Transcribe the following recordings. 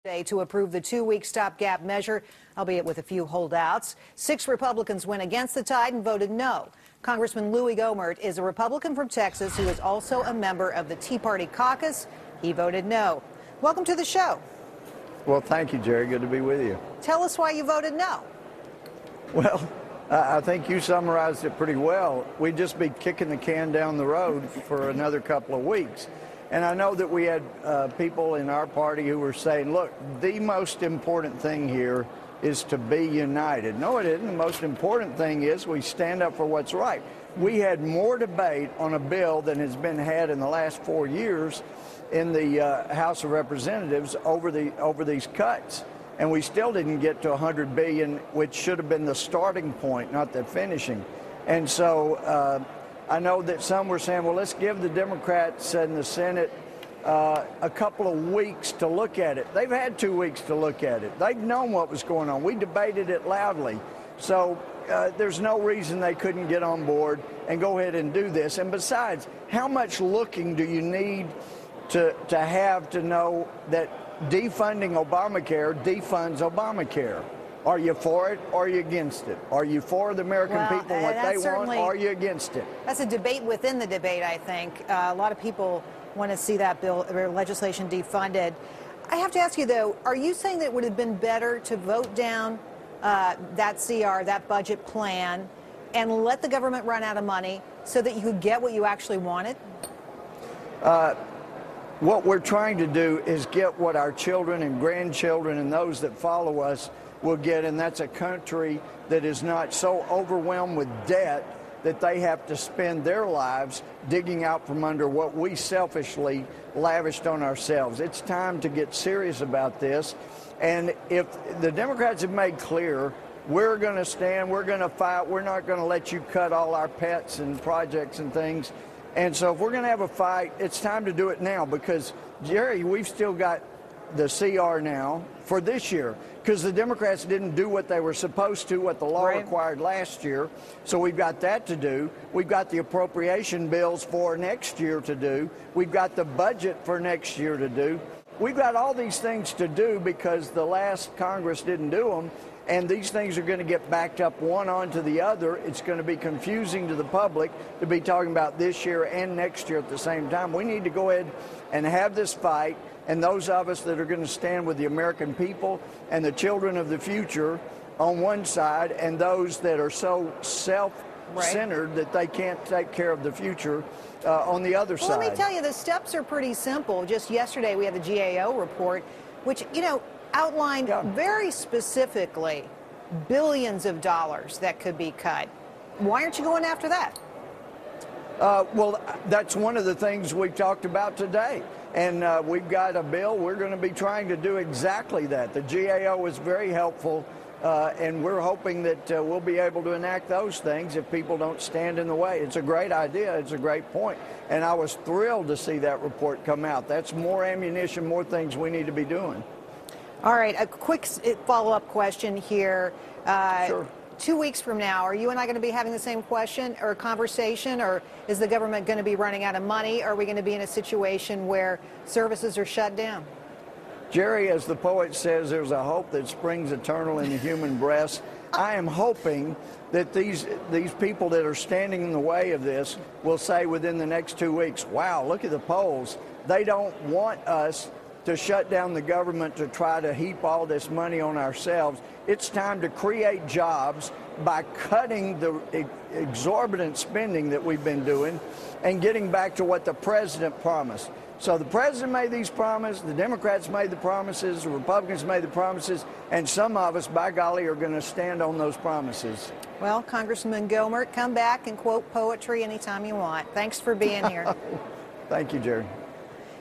Today to approve the 2-week stopgap measure, albeit with a few holdouts. 6 Republicans went against the tide and voted no. Congressman Louie Gohmert is a Republican from Texas who is also a member of the Tea Party caucus. He voted no. Welcome to the show. Well, thank you, Jerry. Good to be with you. Tell us why you voted no. Well, I think you summarized it pretty well. We'd just be kicking the can down the road for another couple of weeks. And I know that we had people in our party who were saying, look, the most important thing here is to be united. No, it isn't. The most important thing is we stand up for what's right. We had more debate on a bill than has been had in the last 4 years in the House of Representatives over these cuts. And we still didn't get to $100 billion, which should have been the starting point, not the finishing. And so I know that some were saying, well, let's give the Democrats in the Senate a couple of weeks to look at it. They've had 2 weeks to look at it. They've known what was going on. We debated it loudly. So there's no reason they couldn't get on board and go ahead and do this. And besides, how much looking do you need to have to know that defunding Obamacare defunds Obamacare? Are you for it or are you against it? Are you for the American people, what they want, or are you against it? That's a debate within the debate, I think. A lot of people want to see that bill or legislation defunded. I have to ask you, though, are you saying that it would have been better to vote down that CR, that budget plan, and let the government run out of money so that you could get what you actually wanted? What we're trying to do is get what our children and grandchildren and those that follow us will get, and that's a country that is not so overwhelmed with debt that they have to spend their lives digging out from under what we selfishly lavished on ourselves. It's time to get serious about this. And if the Democrats have made clear, we're going to stand, we're going to fight, we're not going to let you cut all our pets and projects and things. And so if we're going to have a fight, it's time to do it now because, Jerry, we've still got the CR now for this year because the Democrats didn't do what they were supposed to, what the law required last year. So we've got that to do. We've got the appropriation bills for next year to do. We've got the budget for next year to do. We've got all these things to do because the last Congress didn't do them. And these things are going to get backed up one onto the other. It's going to be confusing to the public to be talking about this year and next year at the same time. We need to go ahead and have this fight. And those of us that are going to stand with the American people and the children of the future on one side, and those that are so self-centered that they can't take care of the future on the other side. Let me tell you, the steps are pretty simple. Just yesterday we had the GAO report, which, outlined very specifically billions of dollars that could be cut. Why aren't you going after that? Well, that's one of the things we've talked about today. And we've got a bill. We're going to be trying to do exactly that. The GAO was very helpful, and we're hoping that we'll be able to enact those things if people don't stand in the way. It's a great idea. It's a great point. And I was thrilled to see that report come out. That's more ammunition, more things we need to be doing. All right, a quick follow-up question here. Sure. 2 weeks from now, are you and I going to be having the same question or conversation, or is the government going to be running out of money? Are we going to be in a situation where services are shut down? Jerry, as the poet says, there's a hope that springs eternal in the human breast. I am hoping that these people that are standing in the way of this will say within the next 2 weeks, wow, look at the polls. They don't want us to shut down the government to try to heap all this money on ourselves. It's time to create jobs by cutting the exorbitant spending that we've been doing and getting back to what the president promised. So the president made these promises, the Democrats made the promises, the Republicans made the promises, and some of us, by golly, are going to stand on those promises. Well, Congressman Gohmert, come back and quote poetry anytime you want. Thanks for being here. Thank you, Jerry.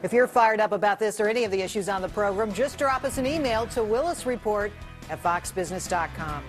If you're fired up about this or any of the issues on the program, just drop us an email to willisreport@foxbusiness.com.